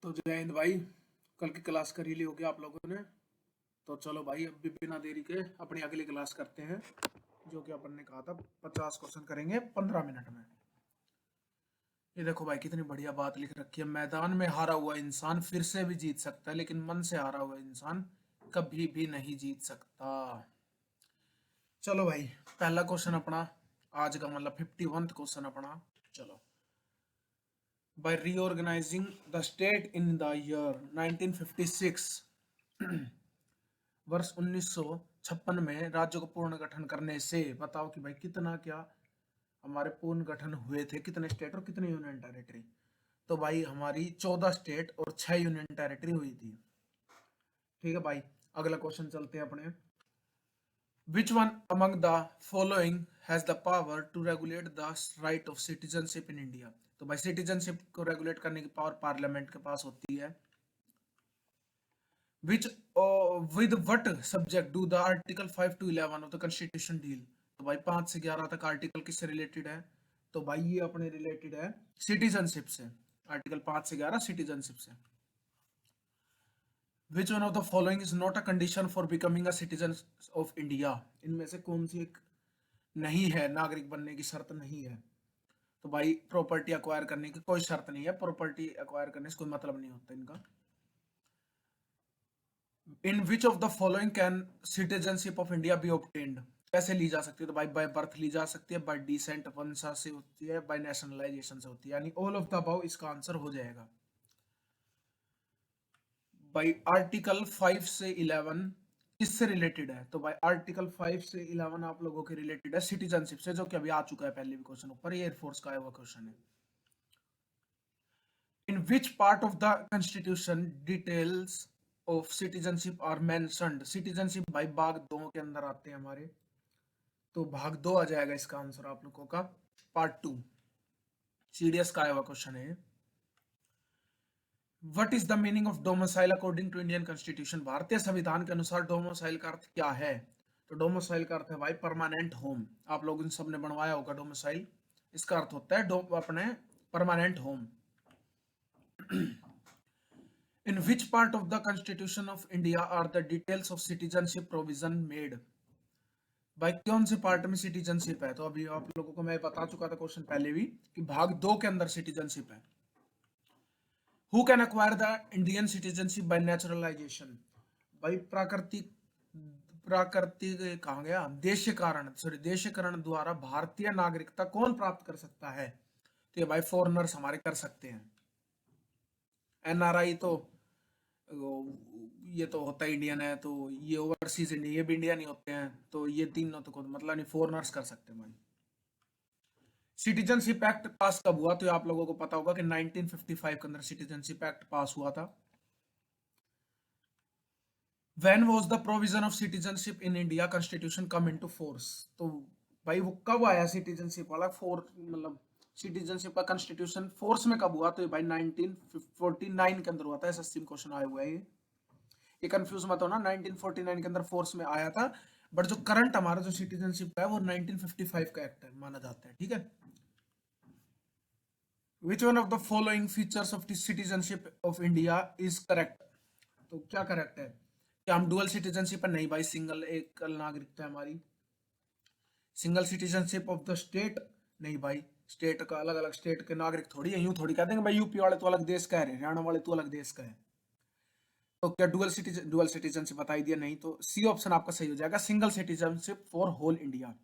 तो जय हिंद भाई। कल की क्लास कर ही ली होगी आप लोगों ने। तो चलो भाई अब भी बिना देरी के अपनी अगली क्लास करते हैं, जो कि अपन ने कहा था 50 क्वेश्चन करेंगे 15 मिनट में। ये देखो भाई कितनी बढ़िया बात लिख रखी है, मैदान में हारा हुआ इंसान फिर से भी जीत सकता है लेकिन मन से हारा हुआ इंसान कभी भी नहीं जीत सकता। चलो भाई, पहला क्वेश्चन अपना आज का मतलब 51वां क्वेश्चन अपना। चलो, by reorganizing the state in the year 1956, वर्ष 1956 में राज्य को पूर्ण गठन करने से बताओ कि भाई कितना क्या हमारे पूर्ण गठन हुए थे, कितने स्टेट और कितने यूनियन टेरिटरी। तो भाई हमारी 14 स्टेट और 6 यूनियन टेरिटरी हुई थी। ठीक है भाई, अगला क्वेश्चन चलते हैं अपने। Which one among the following has the power to regulate the right of citizenship in India? तो भाई सिटीजनशिप को रेगुलेट करने की पावर पार्लियामेंट के पास होती है। Which with what subject do the article 5 to 11 of the constitution deal? तो भाई 5 से 11 तक आर्टिकल किससे रिलेटेड है? तो भाई ये अपने रिलेटेड है सिटीजनशिप से। आर्टिकल 5 से 11 सिटीजनशिप से। Which one of the following is not a condition for becoming a citizen of India? इनमें से कौन सी एक नहीं है, नागरिक बनने की शर्त नहीं है? तो भाई प्रॉपर्टी अक्वायर करने की कोई शर्त नहीं है, प्रॉपर्टी अक्वायर करने से कोई मतलब नहीं होता इनका। In which of the following can citizenship of India be obtained? कैसे ली जा सकती है? तो भाई बाय बर्थ ली जा सकती है, बाय डिसेंट वंशा से होती है, बाय नेशनलाइजेशन से होती है, यानी ऑल ऑफ द अबव इसका आंसर हो जाएगा। भाई आर्टिकल 5 से 11 किससे रिलेटेड है? तो भाई आर्टिकल 5 से 11 आप लोगों के रिलेटेड है सिटीजनशिप से, जो कि अभी आ चुका है पहले भी क्वेश्चन ऊपर, ये एयरफोर्स का आया हुआ क्वेश्चन है। In which part of the constitution details of citizenship are mentioned? Citizenship भाई भाग 2 के अंदर आते हैं हमारे, तो भाग 2 आ जाएगा इसका आंसर आप लोगों का, पार्ट 2। सीडीएस का आया हुआ क्वेश्चन है। What is the meaning of domicile according to Indian constitution? भारतीय संविधान के अनुसार डोमिसाइल का अर्थ क्या है? तो डोमिसाइल का अर्थ है भाई परमानेंट होम। आप लोग इन सब ने बनवाया होगा डोमिसाइल, इसका अर्थ होता है अपने permanent home. In which part of the Constitution of India are the details of citizenship provision made? भाई कौन से पार्ट में सिटीजनशिप है? तो अभी आप लोगों को मैं बता चुका था क्वेश्चन पहले भी कि भाग 2 के अंदर सिटीजनशिप है। Who can acquire the Indian citizenship by naturalization? भाई प्राकृतिक कहा गया देशीकरण द्वारा भारतीय नागरिकता कौन प्राप्त कर सकता है? तो ये भाई फॉरेनर्स हमारे कर सकते हैं। एनआरआई तो ये तो होता है इंडियन है, तो ये ओवरसीज इंडियन, ये भी इंडियन ही होते हैं, तो ये तीनों तो मतलब नहीं, फॉरेनर्स कर सकते हैं भाई। सिटीजनशिप एक्ट पास कब हुआ? तो आप लोगों को पता होगा कि 1955 के अंदर सिटीजनशिप एक्ट पास हुआ था। When was the provision of citizenship in India Constitution come into force? तो भाई वो कब आया सिटीजनशिप वाला मतलब सिटीजनशिप का कॉन्स्टिट्यूशन फोर्स में कब हुआ? तो भाई 1949 के अंदर हुआ था। एसएससी में क्वेश्चन आया हुआ है ये कंफ्यूज मत होना, 1949 के अंदर फोर्स में आया था, बट जो करंट हमारा जो सिटीजनशिप है वो 1955 का एक्ट है माना जाता है। ठीक है। Which one of the following features of the citizenship of India is correct? तो क्या करेक्ट है? क्या हम डुअल सिटीजनशिप है? नहीं भाई, सिंगल एक नागरिकता है हमारी। Single citizenship of the state? नहीं भाई, स्टेट का अलग अलग स्टेट के नागरिक थोड़ी है, यूं थोड़ी कह देंगे भाई यूपी वाले तो अलग देश का है, हरियाणा वाले तो अलग देश का है। तो क्या डुअल सिटीजनशिप बता दिया? नहीं, तो सी ऑप्शन आपका सही हो जाएगा, single citizenship for whole India.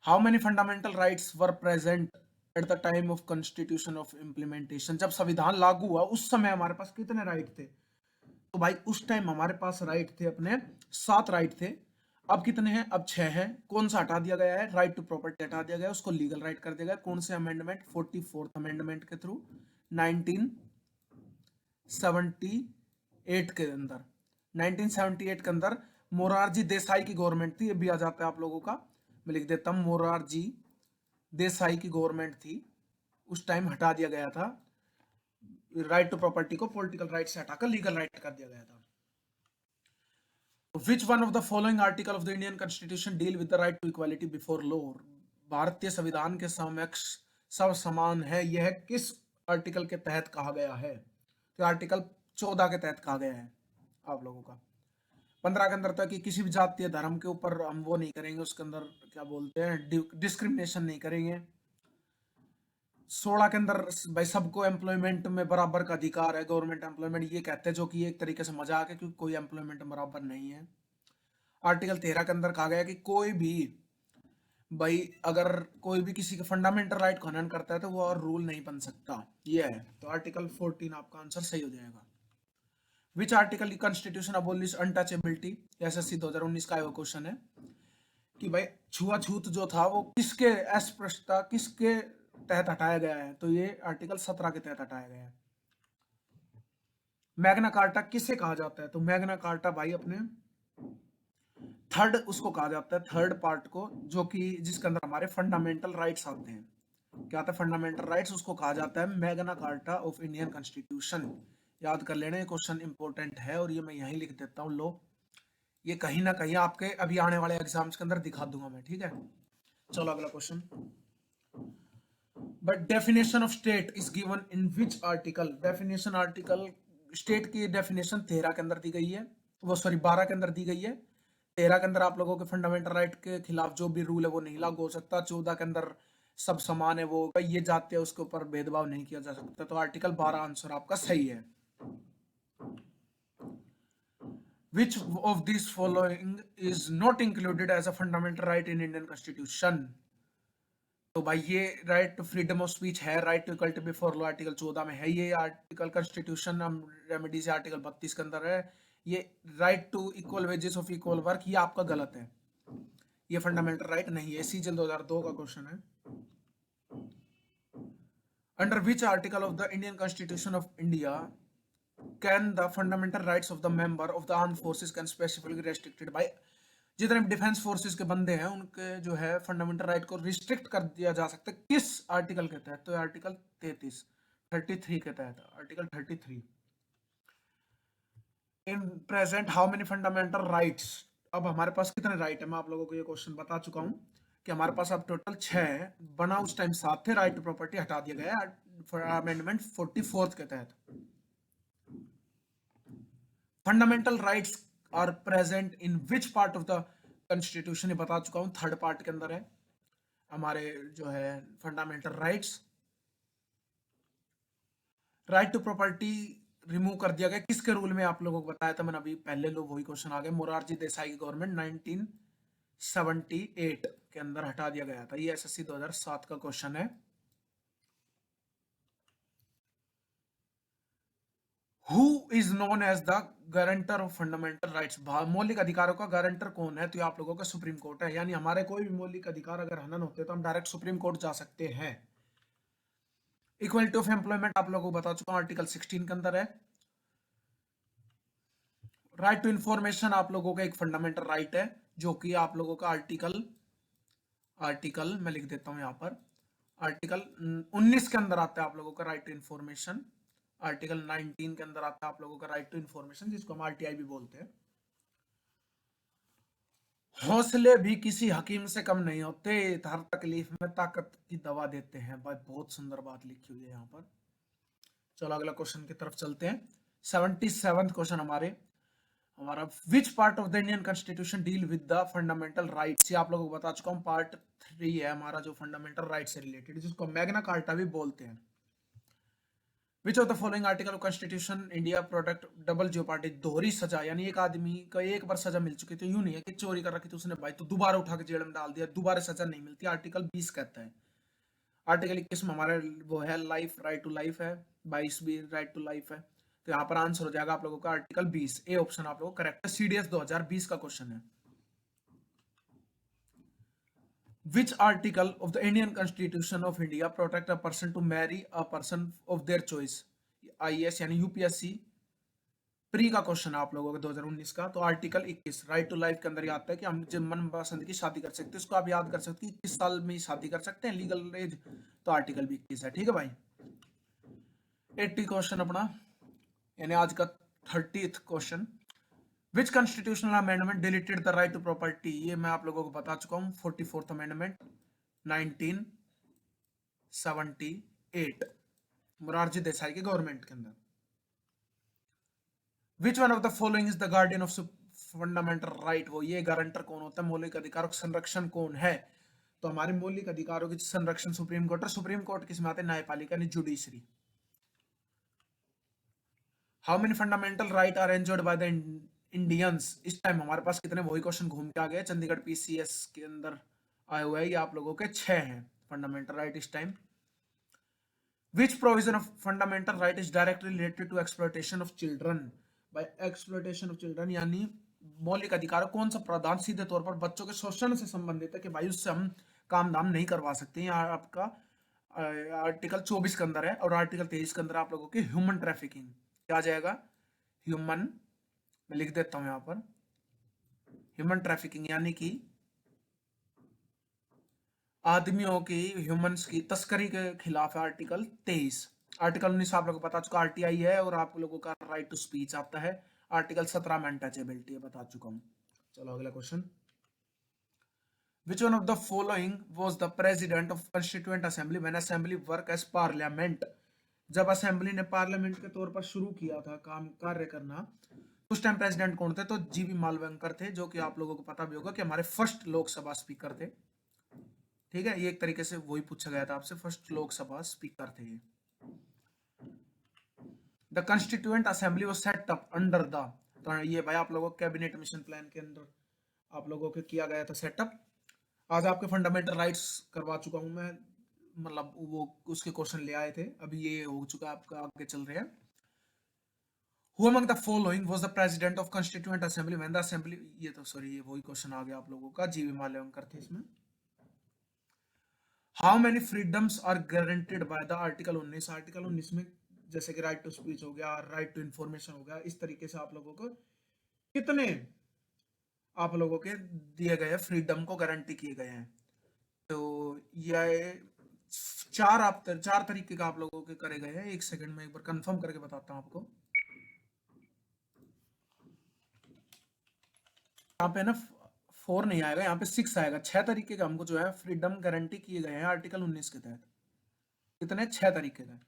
How many fundamental rights were present at the time of constitution of implementation? जब संविधान लागू हुआ उस समय हमारे पास कितने राइट थे? तो भाई उस टाइम हमारे पास राइट थे अपने 7 राइट थे। अब कितने हैं? अब 6 हैं। कौन सा हटा दिया गया है? राइट टू प्रॉपर्टी हटा दिया गया, उसको लीगल राइट कर दिया गया। कौन से अमेंडमेंट? 44th अमेंडमेंट के थ्रू 1978 के अंदर। 1978 के अंदर मोरारजी देसाई की गवर्नमेंट थी, ये भी आ जाता है आप लोगों का, मैं लिख देता हूं, मोरारजी देसाई की गवर्नमेंट थी, उस टाइम हटा दिया गया था राइट टू प्रॉपर्टी को, पॉलिटिकल राइट से हटाकर लीगल राइट कर दिया गया था। Which one of the following article of the Indian Constitution deal with the right to equality before law? भारतीय संविधान के समक्ष सब समान है, यह किस आर्टिकल के तहत कहा गया है? तो आर्टिकल 14 के तहत कहा गया है आप लोगों का। 15 के अंदर तो है कि किसी भी जातीय धर्म के ऊपर हम वो नहीं करेंगे, उसके अंदर क्या बोलते हैं, डिस्क्रिमिनेशन नहीं करेंगे। 16 के अंदर भाई सबको एम्प्लॉयमेंट में बराबर का अधिकार है, गवर्नमेंट एम्प्लॉयमेंट ये कहते हैं, जो कि एक तरीके से मजाक है क्योंकि कोई एम्प्लॉयमेंट बराबर नहीं है। आर्टिकल 13 के अंदर कहा गया कि कोई भी भाई अगर कोई भी किसी के फंडामेंटल राइट को हनन करता है तो वो और रूल नहीं बन सकता, ये है। तो आर्टिकल 14 आपका आंसर सही हो जाएगा। Which article constitution abolish untouchability? SSC 2019 का वो क्वेश्चन है कि भाई छुआछूत जो था वो किसके अस्पृश्यता किसके तहत हटाया गया है? तो ये आर्टिकल 17 के तहत हटाया गया है। मैग्ना कार्टा किसे कहा जाता है? तो मैग्ना कार्टा भाई अपने थर्ड उसको कहा जाता है, थर्ड पार्ट को, जो कि जिसके अंदर हमारे फंडामेंटल राइट्स आते हैं। क्या आता है? फंडामेंटल राइट्स, उसको कहा जाता है Magna carta of Indian constitution. याद कर लेना, ये क्वेश्चन इंपॉर्टेंट है और ये मैं यहीं लिख देता हूँ। लो, ये कहीं ना कहीं आपके अभी आने वाले एग्जाम्स के अंदर दिखा दूंगा मैं, ठीक है। चलो अगला question. But definition of state is given in which article? Definition article state की डेफिनेशन 13 के अंदर दी गई है, वो सॉरी 12 के अंदर दी गई है। 13 के अंदर आप लोगों के फंडामेंटल राइट के खिलाफ जो भी रूल है वो नहीं लागू हो सकता। 14 के अंदर सब समान है, वो ये जाते हैं उसके ऊपर भेदभाव नहीं किया जा सकता। तो आर्टिकल 12 आंसर आपका सही है। Which of these following is not included as a fundamental right in Indian Constitution? तो भाई ये right to freedom of speech है, right to equality before law article 14 में है, ये आर्टिकल कॉन्स्टिट्यूशन रेमेडीज आर्टिकल 32 के अंदर है। ये right to equal wages of equal work, ये आपका गलत है, ये फंडामेंटल राइट नहीं है। सीजन 2002 का क्वेश्चन है। Under which article of the Indian constitution of India can the fundamental rights of the member of the armed forces can specifically restricted? By जितने डिफेंस फोर्सेस के बंदे हैं उनके जो है फंडामेंटल राइट को रिस्ट्रिक्ट कर दिया जा सकता है, किस आर्टिकल के तहत? तो आर्टिकल 33 के तहत, article 33। In present how many fundamental rights? अब हमारे पास कितने राइट है, मैं आप लोगों को ये क्वेश्चन बता चुका हूं कि हमारे पास अब टोटल 6 है। बना उस टाइम 7 थे, राइट टू प्रॉपर्टी हटा दिया गया है अमेंडमेंट 44 के तहत। Fundamental rights are present in which part of the constitution? ये बता चुका हूं, थर्ड पार्ट के अंदर है हमारे जो है fundamental rights. Right to property remove कर दिया गया किसके रूल में? आप लोगों को बताया था मैंने अभी पहले, लोग वही क्वेश्चन आ गए। मोरारजी देसाई की गवर्नमेंट 1978 के अंदर हटा दिया गया था। ये एसएससी 2007 का क्वेश्चन है। Who is known as the guarantor of fundamental rights? मौलिक अधिकारों का गारंटर कौन है? तो ये आप लोगों का सुप्रीम कोर्ट है। यानी हमारे कोई भी मौलिक अधिकार अगर हनन होते तो हम डायरेक्ट सुप्रीम कोर्ट जा सकते हैं। इक्वलिटी ऑफ एम्प्लॉयमेंट आप लोगों को बता चुका हूं, आर्टिकल 16 के अंदर है। राइट टू इंफॉर्मेशन आप लोगों का एक फंडामेंटल राइट है, जो कि आप लोगों का आर्टिकल मैं लिख देता हूं यहां पर, आर्टिकल 19 के अंदर आता है आप लोगों का राइट टू इंफॉर्मेशन। आर्टिकल 19 के अंदर आता है आप लोगों का राइट टू इंफॉर्मेशन, जिसको हम आरटीआई भी बोलते हैं। हौसले भी किसी हकीम से कम नहीं होते, हर तकलीफ में ताकत की दवा देते हैं। भाई बहुत सुंदर बात लिखी हुई है यहाँ पर। चलो अगला क्वेश्चन की तरफ चलते हैं। 77th क्वेश्चन हमारा विच part of the Indian constitution deal with the fundamental rights? ये आप लोगों को बता चुका हूँ, पार्ट 3 है हमारा जो फंडामेंटल राइट से रिलेटेड, जिसको मैग्ना कार्टा भी बोलते हैं। Which of the following article of constitution India protect double jeopardy? दोहरी सजा, यानी एक आदमी को एक बार सजा मिल चुकी, तो यूं नहीं है कि चोरी कर रखी तो उसने भाई तो दोबारा उठा के जेल में डाल दिया, दोबारा सजा नहीं मिलती। आर्टिकल 20 कहता है। आर्टिकल 21 में हमारे वो है लाइफ, राइट टू लाइफ है। 22 भी राइट टू लाइफ है। तो यहाँ पर आंसर हो जाएगा आप लोगों का आर्टिकल 20, ए ऑप्शन आप लोगों को करेक्ट है। सीडीएस 2020 का क्वेश्चन है। Which article of the Indian Constitution of India protect a person to marry a person of their choice? IAS यानी यूपीएससी प्री का क्वेश्चन है आप लोगों का 2019 का। तो आर्टिकल 21 राइट टू लाइफ के अंदर ये आता है कि हम जब मन पसंद की शादी कर सकते हैं। इसको आप याद कर सकते हैं कि किस साल में शादी कर सकते हैं, लीगल एज। तो आर्टिकल भी 21 है, ठीक है भाई। 80 क्वेश्चन अपना, यानी आज का 30th question. Which constitutional amendment deleted the right to property? ये मैं आप लोगों को बता चुका हूँ, 44th अमेंडमेंट 1978। मोरारजी देसाई की गवर्नमेंट के अंदर। विच one of the following is the guardian of fundamental right, वो ये गारंटर कौन होता है, मौलिक अधिकारों का संरक्षण कौन है? तो हमारे मौलिक अधिकारों के संरक्षण सुप्रीम कोर्ट, और सुप्रीम कोर्ट किस में आते हैं, न्यायपालिका यानी judiciary. How many fundamental right are enjoyed by the Indians, इस टाइम हमारे पास कितने, वही क्वेश्चन घूम के आ गए चंडीगढ़ पीसीएस के अंदर आए हुए हैं, ये आप लोगों के 6 हैं फंडामेंटल राइट इस time. Which provision of fundamental right is directly related to exploitation of children? By exploitation of children यानी मौलिक अधिकार कौन सा प्रावधान सीधे तौर पर बच्चों के शोषण से संबंधित है कि भाई उससे हम काम धाम नहीं करवा सकते। यहाँ आपका आर्टिकल 24 के अंदर है, और आर्टिकल 23 के अंदर आप लोगों की ह्यूमन ट्रैफिकिंग क्या आ जाएगा, ह्यूमन, मैं लिख देता हूं यहाँ पर, ह्यूमन ट्रैफिकिंग यानी कि आदमियों की, ह्यूमंस की तस्करी के खिलाफ है आर्टिकल 23। आर्टिकल 19 आप लोगों को बता चुका आरटीआई है, और आप लोगों का राइट टू स्पीच आता है। आर्टिकल 17 में अनटचेबिलिटी है, बता चुका हूं। चलो अगला question. Which one of the following was the president of Constituent Assembly when assembly work as parliament? जब असेंबली ने पार्लियामेंट के तौर पर शुरू किया था काम कार्य करना, उस टाइम प्रेसिडेंट कौन थे, तो जीवी मालवंकर थे, जो कि आप लोगों को पता भी होगा कि हमारे फर्स्ट लोकसभा स्पीकर थे। ठीक है, ये एक तरीके से वही पूछा गया था आपसे, फर्स्ट लोकसभा स्पीकर थे ये। The constituent assembly was set up under the, तो ये भाई आप लोगों को कैबिनेट मिशन प्लान के अंदर आप लोगों को किया गया था सेटअप। आज आपके फंडामेंटल राइट्स करवा चुका हूं मैं, मतलब वो उसके क्वेश्चन ले आए थे, अभी ये हो चुका आपका, आगे चल रहे हैं। Who among the following was the president of Constituent Assembly when the Assembly, ये तो सॉरी ये वही क्वेश्चन आ गया आप लोगों का, जीवी माल्यवंकर थे इसमें। How many freedoms are guaranteed by the article 19? Article 19 में जैसे कि राइट टू स्पीच हो गया, राइट टू इंफॉर्मेशन हो गया, इस तरीके से आप लोगों को कितने आप लोगों के दिए गए फ्रीडम को गारंटी किए गए हैं। तो ये चार तरीके का आप लोगों के करे गए हैं। एक सेकंड में एक बार कंफर्म करके बताता हूं आपको। यहाँ पे ना 4 नहीं आएगा, यहाँ पे 6 आएगा। 6 तरीके का हमको जो है फ्रीडम गारंटी किए गए हैं आर्टिकल 19 के तहत। कितने, 6 तरीके का।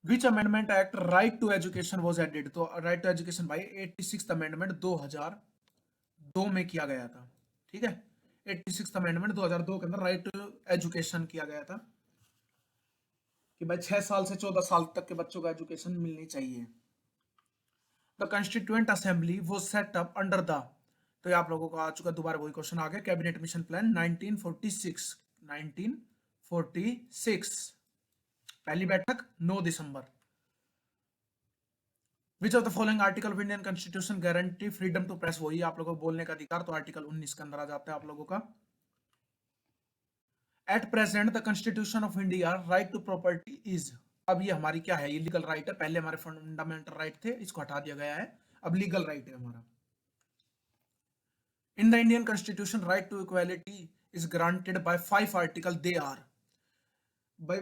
Which amendment act right to education was added, तो राइट टू एजुकेशन भाई 86th अमेंडमेंट 2002 में किया गया था। ठीक है, 86th अमेंडमेंट 2002 के अंदर राइट टू एजुकेशन किया गया था कि भाई 6 साल से 14 साल तक के बच्चों को एजुकेशन मिलनी चाहिए। The constituent assembly was set up under the, तो ये आप लोगों को आ चुका, दोबारा वही क्वेश्चन आ गया, कैबिनेट मिशन प्लान 1946 पहली बैठक 9 दिसंबर। Which of the following article of Indian constitution guarantee freedom to press, वही आप लोगों को बोलने का अधिकार, तो आर्टिकल 19 के अंदर आ जाता है आप लोगों का। At present the constitution of India right to property is, अब ये हमारी क्या है, ये लीगल राइट है। पहले हमारे फंडामेंटल राइट थे, इसको हटा दिया गया है, अब लीगल राइट है हमारा। In the Indian constitution right to equality is granted by 5 article, they are, भाई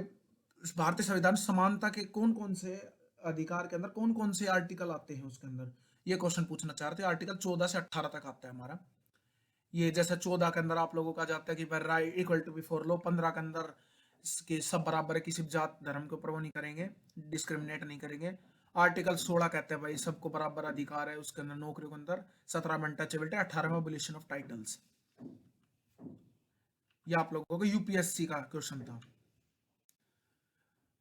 भारतीय संविधान समानता के कौन कौन से अधिकार के अंदर कौन कौन से आर्टिकल आते हैं उसके अंदर, ये क्वेश्चन पूछना चाह रहे थे। आर्टिकल 14 से 18 तक आता है हमारा। ये जैसे 14 के अंदर आप लोगों का जाता है कि भाई right equal to before law, 15 के अंदर कि सब बराबर है, किसी जात धर्म के ऊपर वो नहीं करेंगे, डिस्क्रिमिनेट नहीं करेंगे। आर्टिकल 16 कहते हैं भाई सबको बराबर अधिकार है उसके अंदर नौकरियों के अंदर। 17 में अनटचेबिलिटी, 18 में एबोलिशन ऑफ टाइटल्स। ये आप लोगों को यूपीएससी का क्वेश्चन था।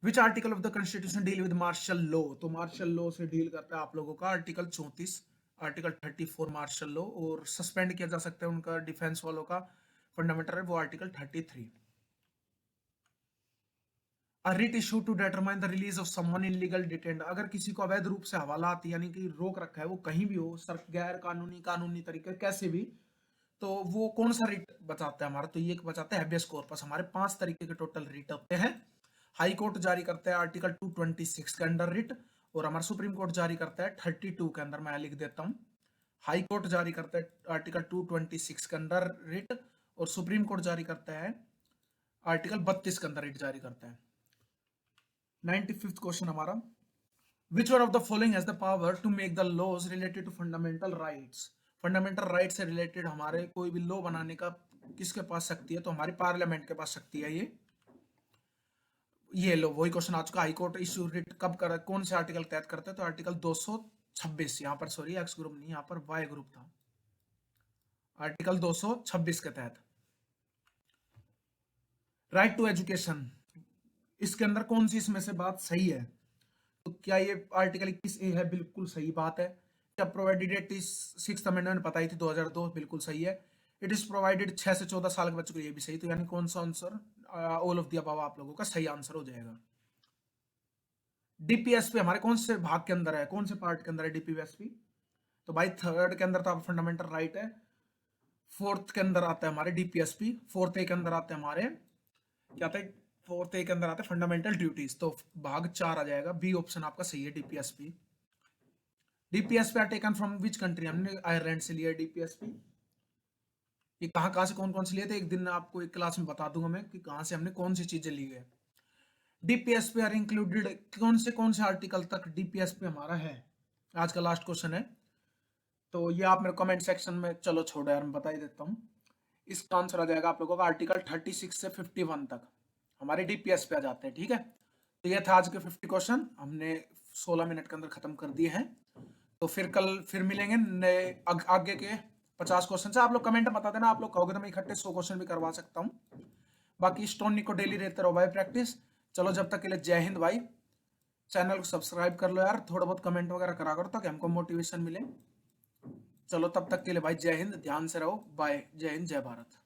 Which article of the constitution deal with martial law, तो मार्शल लॉ से डील करता है आप लोगों का आर्टिकल 34, आर्टिकल 34 मार्शल लॉ, और सस्पेंड किया जा सकता है उनका डिफेंस वालों का फंडामेंटल है वो article 33। A writ issued to determine the release of someone illegal detained, अगर किसी को अवैध रूप से हवालात यानी कि रोक रखा है, वो कहीं भी हो, सर गैर कानूनी कानूनी तरीके कैसे भी, तो वो कौन सा रिट बचाता है हमारा, तो ये बचाता है हैबियस कॉर्पस। हमारे 5 तरीके के टोटल रिट होते हैं। हाई कोर्ट जारी करता है आर्टिकल 226 के अंडर रिट, और हमारा सुप्रीम कोर्ट जारी करता है 32 के अंदर, मैं लिख देता हूं। हाई कोर्ट जारी करता है आर्टिकल 226 के अंदर रिट, और सुप्रीम कोर्ट जारी करता है आर्टिकल 32 के अंदर रिट जारी करता है। 95th क्वेश्चन हमारा, which one of the following has the power to make the laws related to fundamental rights, fundamental right से रिलेटेड हमारे कोई भी लॉ बनाने का किसके पास शक्ति है, तो हमारी पार्लियामेंट के पास शक्ति है ये। ये लो वही क्वेश्चन आ चुका। हाई कोर्ट इशू रिट कब कर, कौन से आर्टिकल तहत करते हैं? तो आर्टिकल 226, यहाँ पर सॉरी एक्स ग्रुप नहीं, यहाँ पर वाई ग्रुप था, आर्टिकल 226 के तहत। राइट टू एजुकेशन, इसके अंदर कौन सी इसमें से बात सही है? तो क्या ये आर्टिकल 21A है? बिल्कुल सही बात है। क्या प्रोवाइडेड एट 6th अमेंडमेंट बताई थी 2002, बिल्कुल सही है। इट इज प्रोवाइडेड 6 से 14 साल के बच्चों को, ये भी सही। तो यानी कौन सा answer all of the above आप लोगों का सही आंसर हो जाएगा। डीपीएसपी हमारे कौन से भाग के अंदर है, कौन से पार्ट के अंदर है डीपीएसपी? तो भाई थर्ड के अंदर तो फंडामेंटल राइट है। फोर्थ के अंदर आता है हमारे डीपीएसपी, फोर्थ ए के अंदर आते हैं हमारे, क्या आता है, फोर्थ ए के अंदर आते हैं फंडामेंटल ड्यूटीज। तो भाग 4 आ जाएगा, बी ऑप्शन आपका सही है DPSP. DPSP are taken from which country? हमने आयरलैंड से लिया डीपीएसपी। ये कहाँ कहाँ से कौन कौन से लिए थे, एक दिन आपको एक क्लास में बता दूंगा मैं कि कहाँ से हमने कौन सी चीजें ली है। डीपीएसपी आर इंक्लूडेड, कौन से आर्टिकल तक डीपीएसपी हमारा है? आज का लास्ट क्वेश्चन है, तो ये आप मेरे कमेंट सेक्शन में, चलो छोड़ो यार मैं बता ही देता हूँ। इसका आंसर आ जाएगा आप लोगों का आर्टिकल 36 से 51 तक हमारे डीपीएस पे आ जाते हैं, ठीक है। तो ये था आज के 50 क्वेश्चन, हमने 16 मिनट के अंदर खत्म कर दिए हैं। तो फिर कल फिर मिलेंगे नए आगे के 50 क्वेश्चन से। आप लोग कमेंट में बता देना, आप लोग कहोगे तो मैं इकट्ठे 100 क्वेश्चन भी करवा सकता हूँ। बाकी स्टोनी को डेली रहते रहो भाई प्रैक्टिस। चलो जब तक के लिए जय हिंद भाई। चैनल को सब्सक्राइब कर लो यार, थोड़ा बहुत कमेंट वगैरह करा करो ताकि हमको मोटिवेशन मिले। चलो तब तक के लिए भाई जय हिंद, ध्यान से रहो, बाय, जय हिंद जय भारत।